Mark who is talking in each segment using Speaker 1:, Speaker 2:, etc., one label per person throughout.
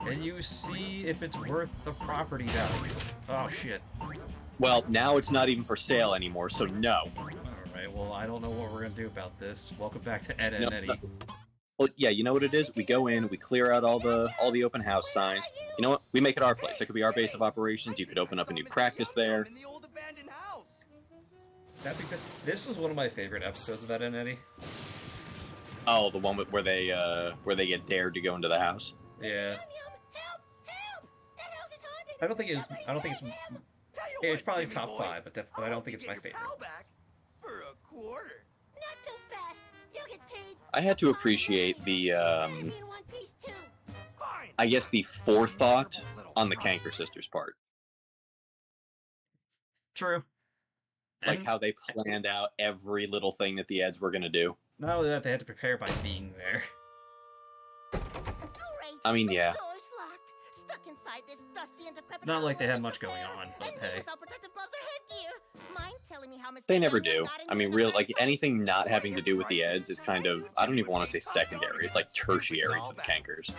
Speaker 1: and you see if it's worth the property value. Oh shit.
Speaker 2: Well, now it's not even for sale anymore, so no.
Speaker 1: Alright, well, I don't know what we're gonna do about this. Welcome back to Ed and Eddy.
Speaker 2: Well, yeah, you know what it is? We go in, we clear out all the open house signs. You know what? We make it our place. It could be our base of operations. You could open up a new practice there.
Speaker 1: That being said, this was one of my favorite episodes of Ed and Eddy.
Speaker 2: Oh, the one where they get dared to go into the house.
Speaker 1: Yeah. I don't think it's. It's probably top 5, but definitely I don't think it's my favorite.
Speaker 2: I had to appreciate the I guess the forethought on the Kanker sisters' part.
Speaker 1: True.
Speaker 2: Like how they planned out every little thing that the Eds were gonna do.
Speaker 1: Not only that, they had to prepare by being there.
Speaker 2: I mean, yeah.
Speaker 1: Not like they had much going on, but hey.
Speaker 2: They never do. I mean, like anything not having to do with the Eds is kind of, I don't even want to say secondary. It's like tertiary to the Kankers.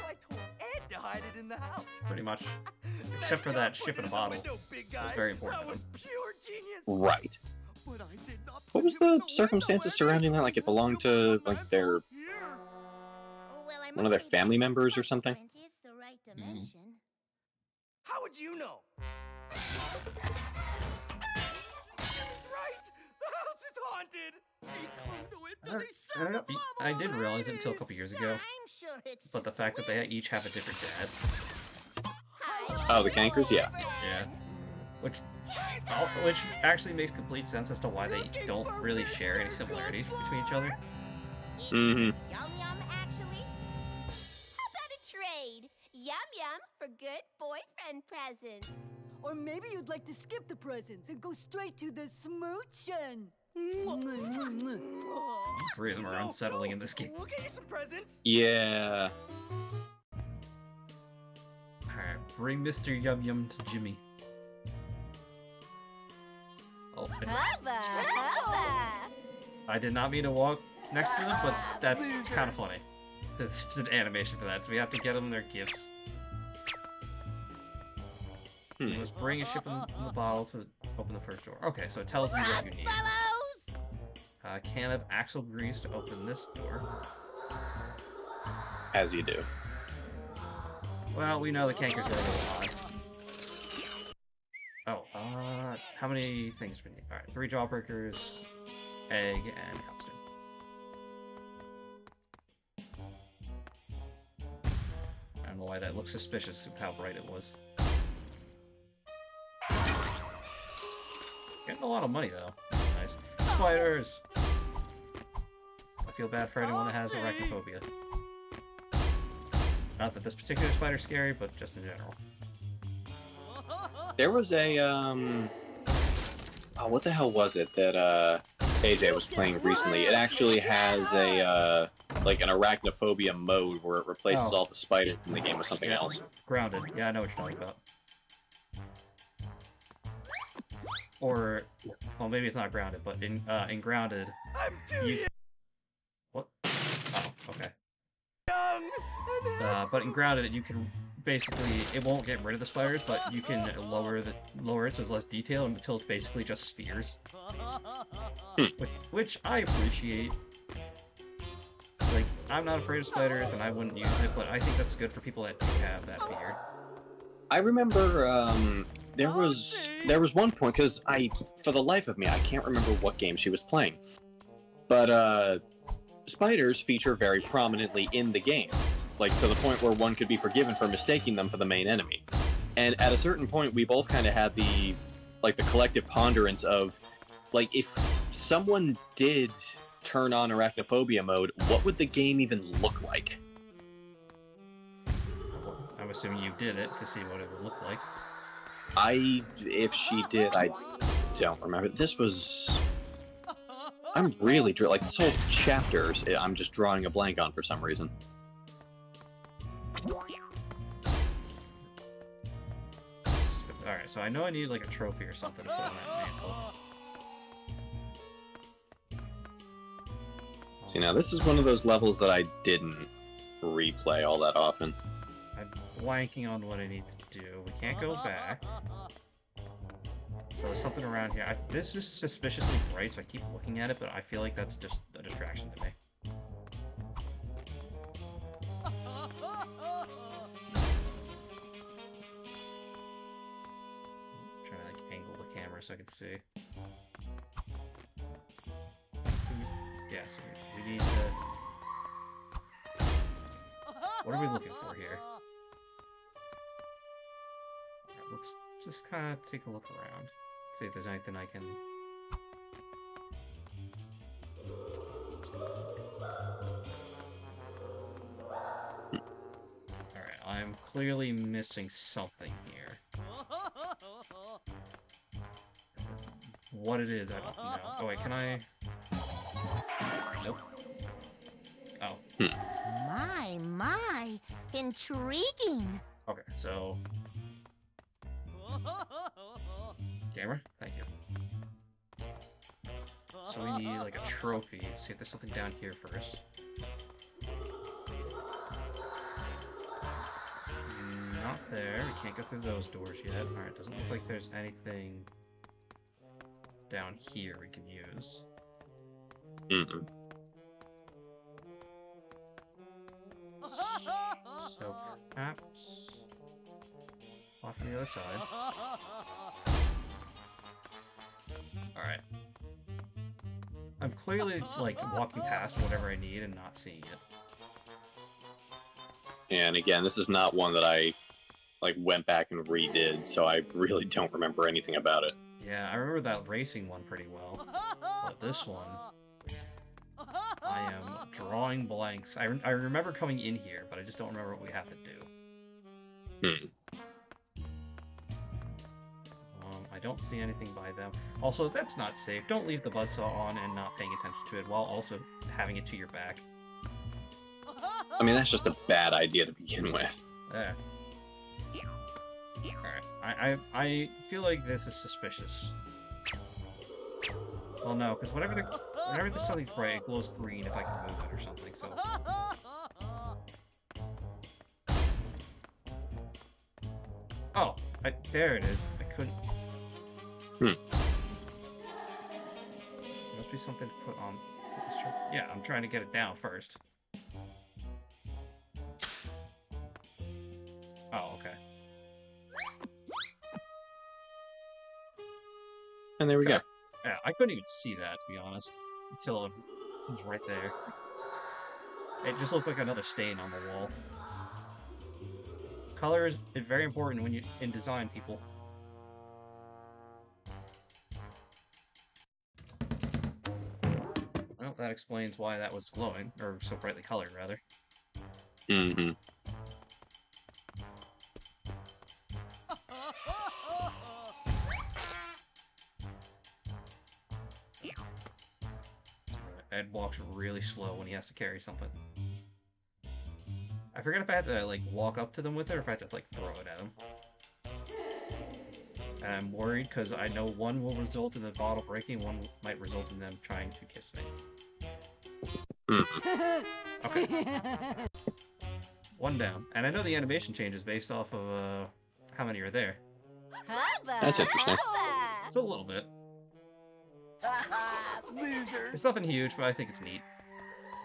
Speaker 1: Pretty much. Except for that ship in a bottle. It was very important to them.
Speaker 2: Right. What was the circumstances surrounding that? Like it belonged to like one of their family members or something?
Speaker 1: Mm.
Speaker 3: How would you know?
Speaker 1: I don't know. I didn't realize it until a couple years ago. But the fact that they each have a different dad.
Speaker 2: Oh, the Kankers? Yeah.
Speaker 1: Yeah. Which actually makes complete sense as to why they don't really share any similarities between each other.
Speaker 2: Mm-hmm.
Speaker 4: Yum yum, actually. How about a trade? Yum yum for good boyfriend presents.
Speaker 5: Or maybe you'd like to skip the presents and go straight to the smoochin'.
Speaker 1: Three of them are unsettling in this game.
Speaker 3: We'll get you some presents.
Speaker 2: Yeah.
Speaker 1: Alright, bring Mr. Yum Yum to Jimmy. Oh, I did not mean to walk next to them, but that's kind of funny. There's an animation for that, so we have to get them their gifts. You must bring a ship in the bottle to open the first door. Okay, so it tells you what you need. A can of axle grease to open this door.
Speaker 2: As you do.
Speaker 1: Well, we know the Kankers are a little odd. Oh, how many things do we need? Alright, 3 jawbreakers, egg, and costume. I don't know why that looks suspicious of how bright it was. Getting a lot of money, though. Nice. Spiders! I feel bad for anyone that has arachnophobia. Not that this particular spider's scary, but just in general.
Speaker 2: There was a, oh, what the hell was it that, AJ was playing recently? It actually has a, like an arachnophobia mode where it replaces all the spiders in the game with something else.
Speaker 1: Grounded. Yeah, I know what you're talking about. Or, well, maybe it's not grounded, but in grounded, you... What? Oh, okay. But in grounded, you can basically, it won't get rid of the spiders, but you can lower it so it's less detailed until it's basically just spheres. Which I appreciate. Like, I'm not afraid of spiders, and I wouldn't use it, but I think that's good for people that do have that fear.
Speaker 2: I remember, there was one point, because for the life of me, I can't remember what game she was playing. But, spiders feature very prominently in the game. Like, to the point where one could be forgiven for mistaking them for the main enemy. And at a certain point, we both kind of had the collective ponderance of, like, if someone did turn on arachnophobia mode, what would the game even look like?
Speaker 1: I'm assuming you did it to see what it would look like.
Speaker 2: If she did, I don't remember. This was... I'm really... like, this whole chapter, I'm just drawing a blank on for some reason.
Speaker 1: Alright, so I know I need like a trophy or something to put on that mantle.
Speaker 2: See, now this is one of those levels that I didn't replay all that often.
Speaker 1: I'm blanking on what I need to do. We can't go back. So there's something around here. This is suspiciously bright, so I keep looking at it, but I feel like that's just a distraction to me. I'm trying to like angle the camera so I can see. Yeah, so we need to... What are we looking for here? Alright, let's just kind of take a look around. See if there's anything I can... Alright, I'm clearly missing something here. What it is, I don't know. Oh wait, can I... Nope. Oh.
Speaker 4: My, intriguing.
Speaker 1: Okay, so... Camera? Thank you. So we need, like, a trophy. See if there's something down here first. Not there. We can't go through those doors yet. Alright, doesn't look like there's anything down here we can use.
Speaker 2: Mm-mm.
Speaker 1: So perhaps off on the other side. Alright. I'm clearly, like, walking past whatever I need and not seeing it.
Speaker 2: And again, this is not one that I like went back and redid, so I really don't remember anything about it.
Speaker 1: Yeah, I remember that racing one pretty well. But this one... I am drawing blanks. I remember coming in here, but I just don't remember what we have to do. I don't see anything by them. Also, that's not safe. Don't leave the buzzsaw on and not paying attention to it while also having it to your back.
Speaker 2: I mean, that's just a bad idea to begin with.
Speaker 1: There. Alright, I feel like this is suspicious. Well, no, because whenever there's something bright, it glows green if I can move it or something, so... Oh, there it is. I couldn't... There must be something to put on... Yeah, I'm trying to get it down first. Oh, okay.
Speaker 2: And there we go.
Speaker 1: Yeah, I couldn't even see that, to be honest, until it was right there. It just looked like another stain on the wall. Color is very important when in design, people. Well, that explains why that was glowing, or so brightly colored, rather.
Speaker 2: Mm-hmm.
Speaker 1: Ed walks really slow when he has to carry something. I forget if I had to, like, walk up to them with it, or if I had to, like, throw it at them. And I'm worried, because I know one will result in the bottle breaking, one might result in them trying to kiss me. Okay. One down. And I know the animation changes based off of, how many are there.
Speaker 2: That's interesting.
Speaker 1: It's a little bit. It's nothing huge, but I think it's neat.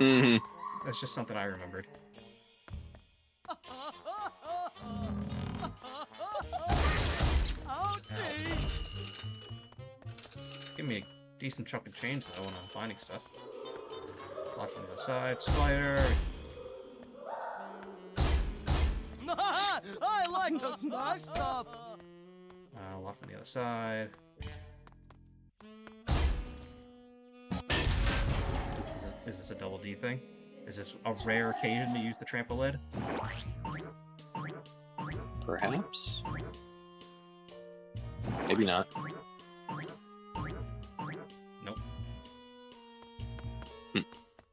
Speaker 2: Mm-hmm.
Speaker 1: That's just something I remembered. Give me a decent chunk of change though when I'm finding stuff. Off on the side, spider.
Speaker 3: I like to smash stuff.
Speaker 1: Off on the other side. Is this a double D thing? Is this a rare occasion to use the trampolin?
Speaker 2: Perhaps. Maybe not.
Speaker 1: Nope.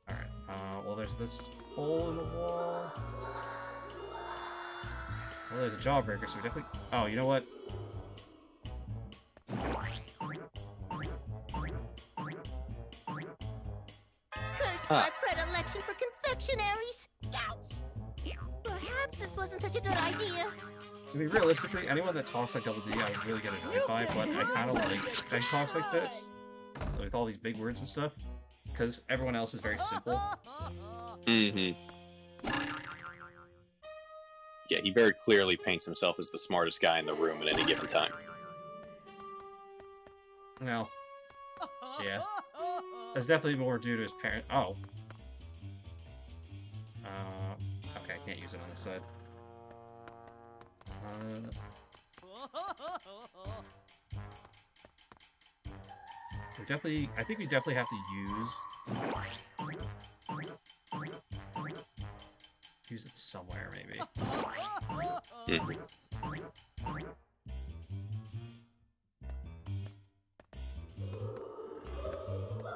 Speaker 1: Alright, well there's this hole in the wall. Well, there's a jawbreaker, so we definitely... Oh, you know what?
Speaker 4: Curse my predilection for confectionaries. Perhaps a this wasn't such a good idea.
Speaker 1: I mean, realistically, anyone that talks like Double D, I would really get annoyed by, but I kind of like that he talks like this, with all these big words and stuff, because everyone else is very simple.
Speaker 2: Mm-hmm. Yeah, he very clearly paints himself as the smartest guy in the room at any given time.
Speaker 1: Well, yeah. That's definitely more due to his parents. Oh. Okay, I can't use it on this side. I think we definitely have to use it somewhere, maybe.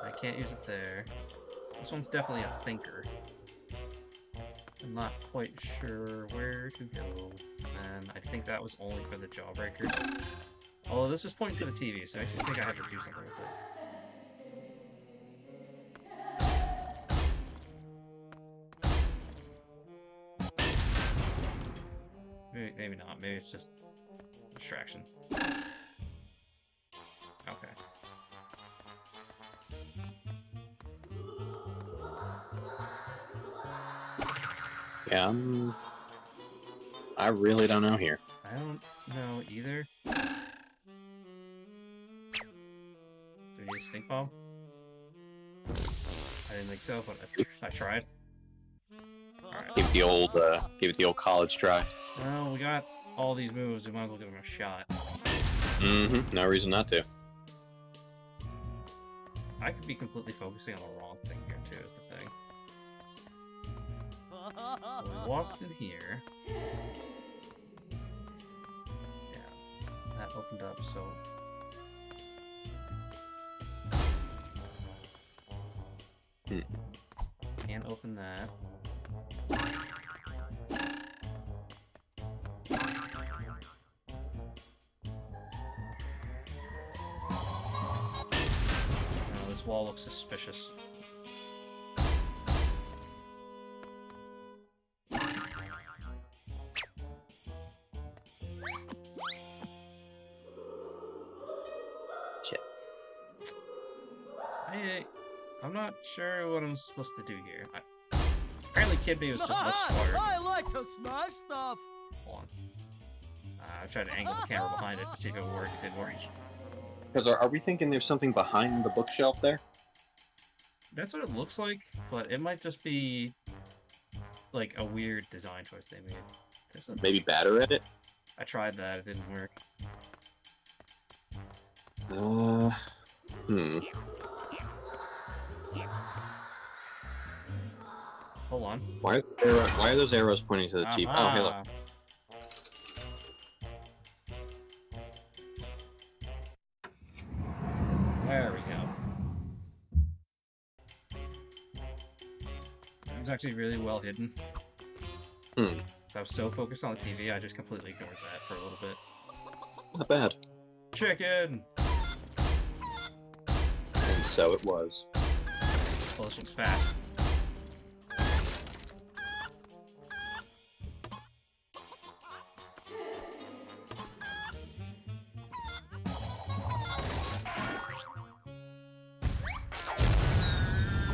Speaker 1: I can't use it there. This one's definitely a thinker. I'm not quite sure where to go, and I think that was only for the jawbreakers. Although this is pointing to the TV, so I actually think I have to do something with it. Maybe not. Maybe it's just distraction. Okay.
Speaker 2: Yeah, I really don't know here.
Speaker 1: I don't know either. Do we need a stink bomb? I didn't think so, but I tried. Alright.
Speaker 2: Give it the old college try.
Speaker 1: Well, we got all these moves, we might as well give them a shot.
Speaker 2: Mm-hmm. No reason not to.
Speaker 1: I could be completely focusing on the wrong thing here, too, is the thing. So we walked in here. Yeah, that opened up, so... Can't open that. No, this wall looks suspicious. I'm not sure what I'm supposed to do here. Apparently Kidney was just much smarter.
Speaker 3: I like to smash stuff.
Speaker 1: Hold on. I tried to angle the camera behind it to see if it would work. It didn't work.
Speaker 2: Because are we thinking there's something behind the bookshelf there?
Speaker 1: That's what it looks like, but it might just be like a weird design choice they made.
Speaker 2: Maybe batter at it?
Speaker 1: I tried that, it didn't work. Hold on.
Speaker 2: Why are those arrows pointing to the TV? Oh, hey, look.
Speaker 1: There we go. It was actually really well hidden. I was so focused on the TV, I just completely ignored that for a little bit.
Speaker 2: Not bad.
Speaker 1: Chicken!
Speaker 2: And so it was.
Speaker 1: Well, this one's fast.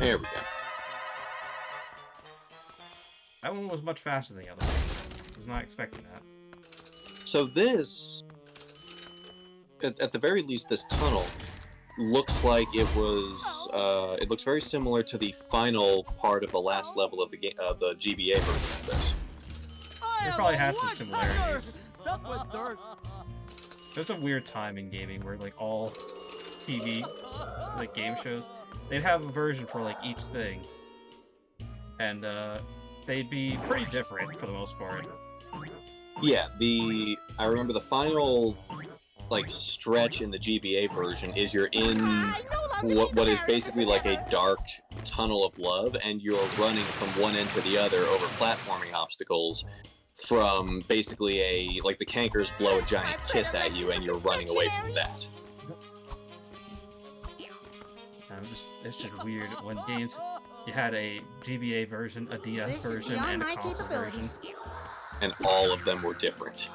Speaker 2: There we go.
Speaker 1: That one was much faster than the other ones. I was not expecting that.
Speaker 2: So this, at the very least, this tunnel looks like it was. It looks very similar to the final part of the last level of the game, the GBA version of this.
Speaker 1: They probably had some similarities.
Speaker 3: Sup with dirt.
Speaker 1: There's a weird time in gaming where like all TV, like game shows, they'd have a version for like each thing, and they'd be pretty different for the most part.
Speaker 2: Yeah, I remember the final like stretch in the GBA version is you're in what is basically like a dark tunnel of love, and you're running from one end to the other over platforming obstacles from basically like the Kankers blow a giant kiss at you and you're running away from that.
Speaker 1: It's just weird when games, you had a GBA version, a DS version, and a console version.
Speaker 2: And all of them were different.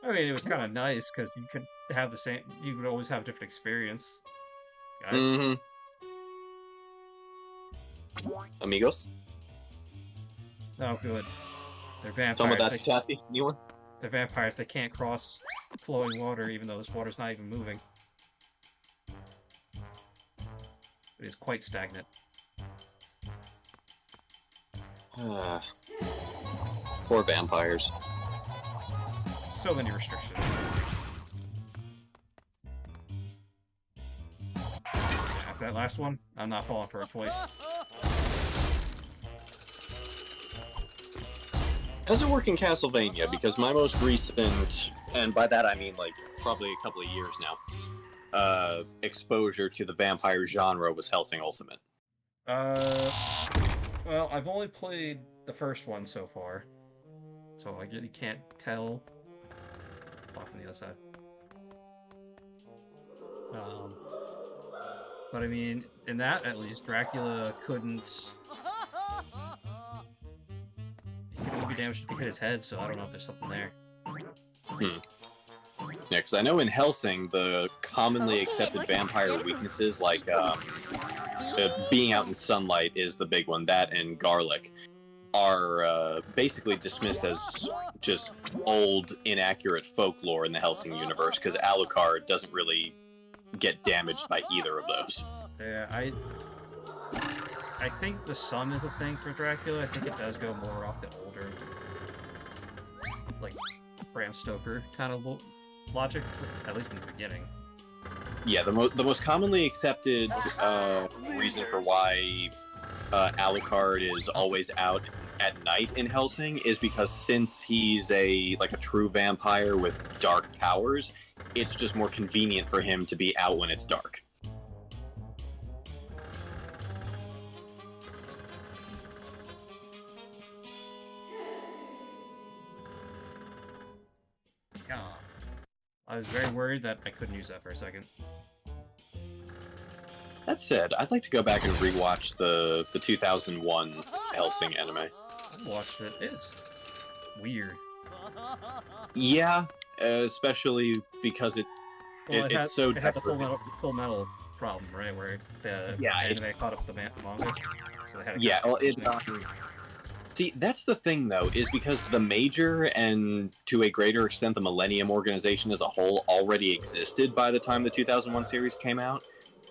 Speaker 1: I mean, it was kind of nice because you could have the same. You would always have a different experience, guys.
Speaker 2: Mm-hmm. Amigos?
Speaker 1: Oh, good. They're vampires.
Speaker 2: Tomodachi anyone?
Speaker 1: They're vampires. They can't cross flowing water, even though this water's not even moving. It is quite stagnant.
Speaker 2: Poor vampires.
Speaker 1: So many restrictions. After that last one, I'm not falling for it twice.
Speaker 2: Does it work in Castlevania? Because my most recent, and by that I mean like probably a couple of years now, exposure to the vampire genre was Hellsing Ultimate.
Speaker 1: Well, I've only played the first one so far, so I really can't tell. Off on the other side. But I mean, in that at least, Dracula couldn't. He could only be damaged if he hit his head, so I don't know if there's something there.
Speaker 2: Yeah, because I know in Hellsing, the commonly accepted vampire weaknesses, like being out in sunlight is the big one, that and garlic, are basically dismissed as just old, inaccurate folklore in the Hellsing universe, because Alucard doesn't really get damaged by either of those.
Speaker 1: Yeah, I think the sun is a thing for Dracula. I think it does go more off the older, like, Bram Stoker kind of logic, at least in the beginning.
Speaker 2: Yeah, the most commonly accepted reason for why Alucard is always out at night in Hellsing is because since he's a true vampire with dark powers, it's just more convenient for him to be out when it's dark.
Speaker 1: God. I was very worried that I couldn't use that for a second.
Speaker 2: That said, I'd like to go back and rewatch the 2001 Hellsing anime.
Speaker 1: I watched it. It's weird.
Speaker 2: Yeah, especially because it had
Speaker 1: the full metal problem, right? Where the anime caught up the manga. So they had see, that's the thing, though, is because the Major, and to a greater extent the Millennium Organization as a whole, already existed by the time the 2001 series came out.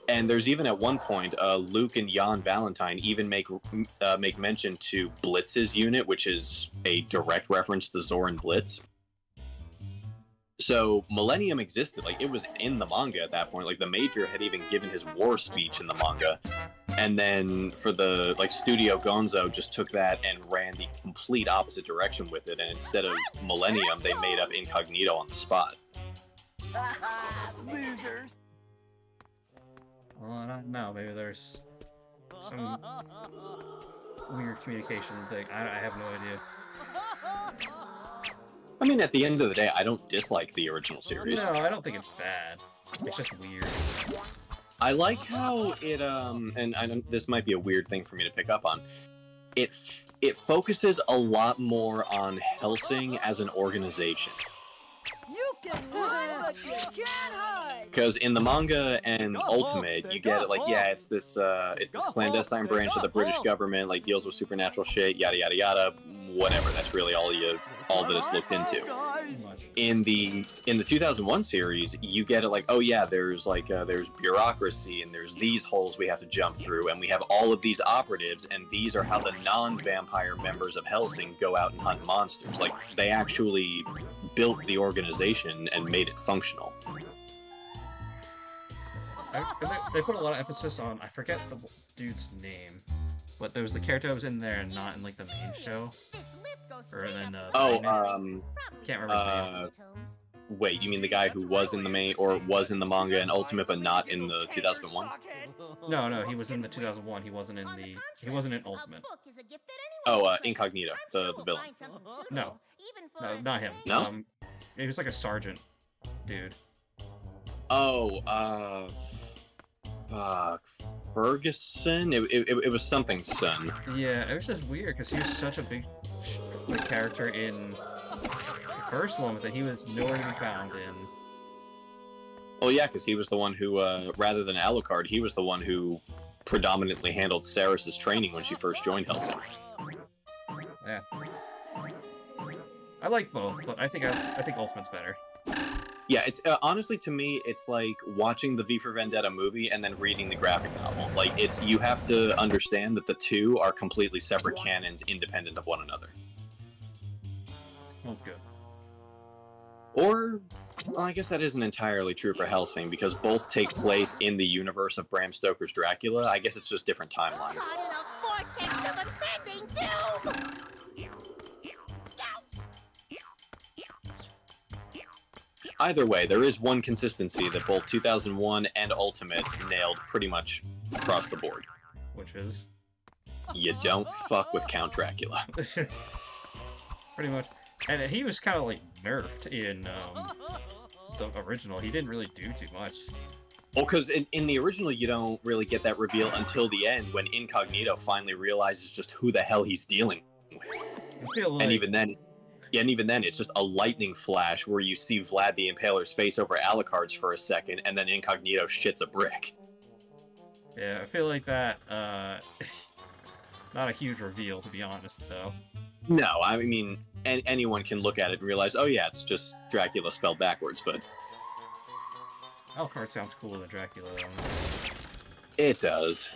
Speaker 1: And there's even at one point, Luke and Jan Valentine even make mention to Blitz's unit, which is a direct reference to Zoran Blitz. So Millennium existed, like it was in the manga at that point. Like the Major had even given his war speech in the manga, and then for the Studio Gonzo just took that and ran the complete opposite direction with it. And instead of Millennium, they made up Incognito on the spot.
Speaker 3: Losers.
Speaker 1: Well, I don't know. Maybe there's some weird communication thing. I have no idea.
Speaker 2: I mean, at the end of the day, I don't dislike the original series.
Speaker 1: No, I don't think it's bad. It's just weird.
Speaker 2: I like how it, and this might be a weird thing for me to pick up on. It focuses a lot more on Hellsing as an organization.
Speaker 5: You can hide, but you can't hide.
Speaker 2: Because in the manga and Ultimate, you get it it's this clandestine branch of the British government, deals with supernatural shit, yada yada yada, whatever. That's really all that it's looked into. In the 2001 series, you get it there's bureaucracy and there's these holes we have to jump through, and we have all of these operatives, and these are how the non-vampire members of Hellsing go out and hunt monsters. They actually built the organization and made it functional.
Speaker 1: They put a lot of emphasis on, I forget the dude's name, but there was the character that was in there and not in the main show. Or in the can't remember his name.
Speaker 2: Wait, you mean the guy who was in the main, or was in the manga and Ultimate but not in the 2001?
Speaker 1: No, he was in the 2001. He wasn't in Ultimate.
Speaker 2: Oh, Incognito, the villain.
Speaker 1: No, not him.
Speaker 2: No?
Speaker 1: He was like a sergeant dude.
Speaker 2: Oh, uh, Ferguson. It was something son.
Speaker 1: Yeah, it was just weird because he was such a big like, character in the first one, but that he was nowhere to be found in.
Speaker 2: Well, yeah, because he was the one who, rather than Alucard, he was the one who predominantly handled Ceres's training when she first joined Hellsing.
Speaker 1: Yeah. I like both, but I think Ultimate's better.
Speaker 2: Yeah, it's honestly, to me, it's like watching the V for Vendetta movie and then reading the graphic novel. Like, you have to understand that the two are completely separate canons, independent of one another.
Speaker 1: That's good.
Speaker 2: Or, well, I guess that isn't entirely true for Hellsing, because both take place in the universe of Bram Stoker's Dracula. I guess it's just different timelines.
Speaker 4: Caught in a vortex of impending doom!
Speaker 2: Either way, there is one consistency that both 2001 and Ultimate nailed pretty much across the board.
Speaker 1: Which is?
Speaker 2: You don't fuck with Count Dracula.
Speaker 1: Pretty much. And he was kind of like nerfed in the original. He didn't really do too much.
Speaker 2: Well, because in the original, you don't really get that reveal until the end, when Incognito finally realizes just who the hell he's dealing with.
Speaker 1: I feel like...
Speaker 2: And even then, it's just a lightning flash where you see Vlad the Impaler's face over Alucard's for a second, and then Incognito shits a brick.
Speaker 1: Yeah, I feel like that, not a huge reveal, to be honest, though.
Speaker 2: No, I mean, anyone can look at it and realize, oh yeah, it's just Dracula spelled backwards, but...
Speaker 1: Alucard sounds cooler than Dracula, though.
Speaker 2: It does.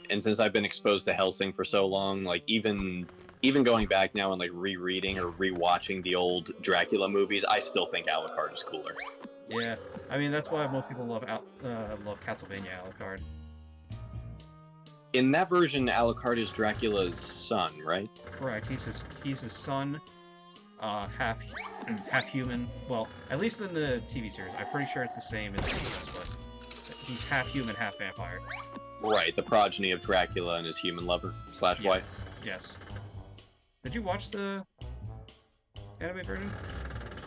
Speaker 2: And since I've been exposed to Hellsing for so long, like, even going back now and, like, rereading or rewatching the old Dracula movies, I still think Alucard is cooler.
Speaker 1: Yeah, I mean, that's why most people love Castlevania Alucard.
Speaker 2: In that version, Alucard is Dracula's son, right?
Speaker 1: Correct. He's his son, half human. Well, at least in the TV series, I'm pretty sure it's the same in the movies, but he's half human, half vampire.
Speaker 2: Right, the progeny of Dracula and his human lover / wife.
Speaker 1: Yes. Did you watch the anime version?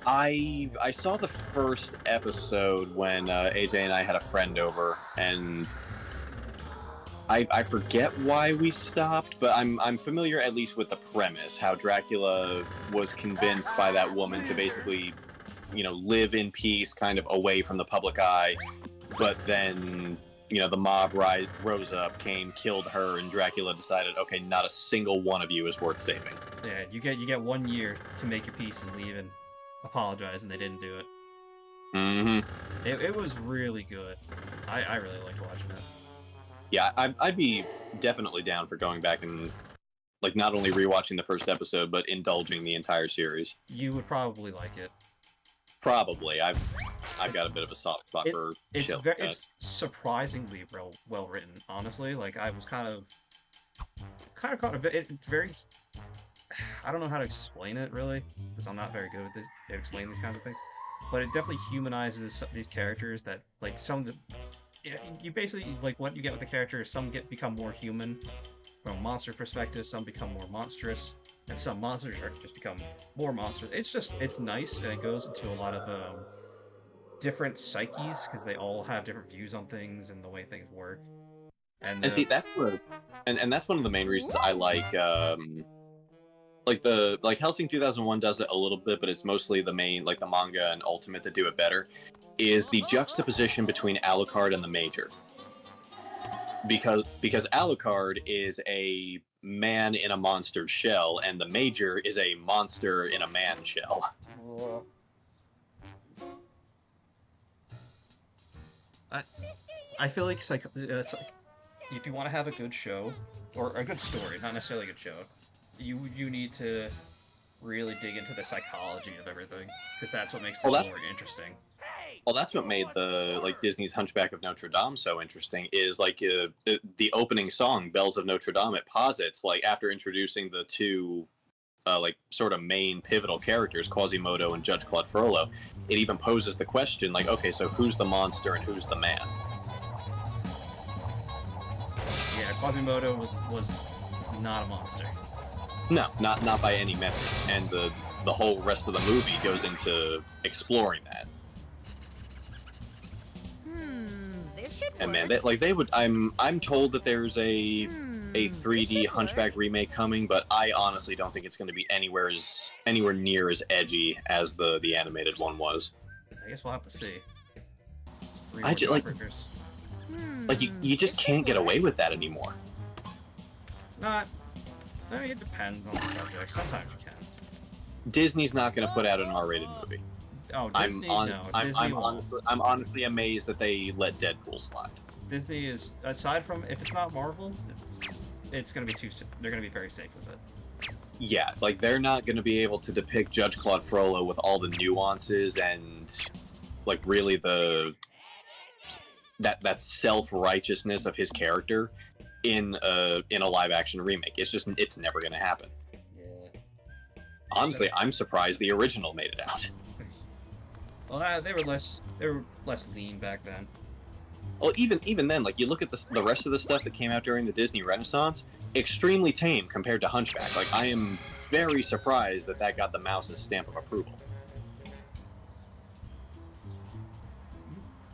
Speaker 2: I saw the first episode when AJ and I had a friend over, and I forget why we stopped, but I'm familiar at least with the premise, how Dracula was convinced by that woman to basically, you know, live in peace, kind of away from the public eye, but then, you know, the mob rose up, killed her, and Dracula decided, okay, not a single one of you is worth saving.
Speaker 1: Yeah, you get 1 year to make your peace and leave and apologize, and they didn't do it.
Speaker 2: Mm-hmm.
Speaker 1: It was really good. I really liked watching it.
Speaker 2: Yeah, I'd be definitely down for going back and, like, not only rewatching the first episode, but indulging the entire series.
Speaker 1: You would probably like it.
Speaker 2: Probably. I've got a bit of a soft spot for shit like that.
Speaker 1: It's surprisingly well written, honestly. Like, I was kind of caught a bit. It's very... I don't know how to explain it, really, because I'm not very good at this, at explaining these kinds of things. But it definitely humanizes these characters that, like, some of the... You basically, like, what you get with the characters, some become more human from a monster perspective, some become more monstrous, and some monsters just become more monsters. It's nice, and it goes into a lot of different psyches, because they all have different views on things and the way things work. And
Speaker 2: see, that's where, and that's one of the main reasons I like Hellsing 2001 does it a little bit, but it's mostly the main, like, the manga and Ultimate that do it better, is the juxtaposition between Alucard and the Major. Because Alucard is a man in a monster's shell, and the Major is a monster in a man's shell.
Speaker 1: I feel like if you want to have a good show, or a good story, not necessarily a good show, you need to really dig into the psychology of everything, because that's what makes the story interesting.
Speaker 2: Well, that's what made Disney's Hunchback of Notre Dame so interesting, is the opening song, Bells of Notre Dame. It posits, like, after introducing the two sort of main pivotal characters, Quasimodo and Judge Claude Frollo, it even poses the question, like, okay, so who's the monster and who's the man?
Speaker 1: Yeah, Quasimodo was not a monster.
Speaker 2: No, not by any metric, and the whole rest of the movie goes into exploring that.
Speaker 6: This
Speaker 2: And man, they would. I'm told that there's a 3D Hunchback remake coming, but I honestly don't think it's going to be anywhere near as edgy as the animated one was.
Speaker 1: I guess we'll have to see.
Speaker 2: I just like you just can't get away with that anymore.
Speaker 1: Not. I mean, it depends on the subject. Sometimes you can.
Speaker 2: Disney's not going to put out an R-rated movie.
Speaker 1: Oh, Disney, no. Disney won't.
Speaker 2: I'm honestly amazed that they let Deadpool slide.
Speaker 1: Disney is, aside from, if it's not Marvel, it's going to be they're going to be very safe with it.
Speaker 2: Yeah, like, they're not going to be able to depict Judge Claude Frollo with all the nuances and, like, really that self-righteousness of his character in a live-action remake. It's never going to happen.
Speaker 1: Yeah.
Speaker 2: Honestly, I'm surprised the original made it out.
Speaker 1: Well, they were less lean back then.
Speaker 2: Well, even then, like, you look at the rest of the stuff that came out during the Disney Renaissance, extremely tame compared to Hunchback. Like, I am very surprised that got the mouse's stamp of approval.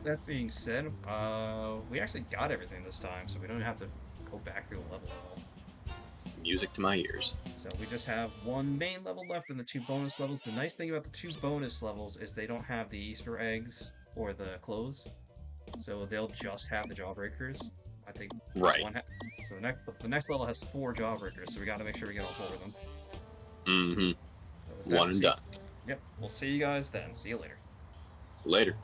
Speaker 1: That being said, we actually got everything this time, so we don't have to go back through the level at all.
Speaker 2: Music to my ears.
Speaker 1: So we just have one main level left and the 2 bonus levels. The nice thing about the 2 bonus levels is they don't have the Easter eggs or the clothes, so they'll just have the jawbreakers. I think.
Speaker 2: Right.
Speaker 1: So the next level has 4 jawbreakers, so we got to make sure we get all 4 of them.
Speaker 2: Mm-hmm.
Speaker 1: So
Speaker 2: One and done.
Speaker 1: Yep. We'll see you guys then. See you later.
Speaker 2: Later.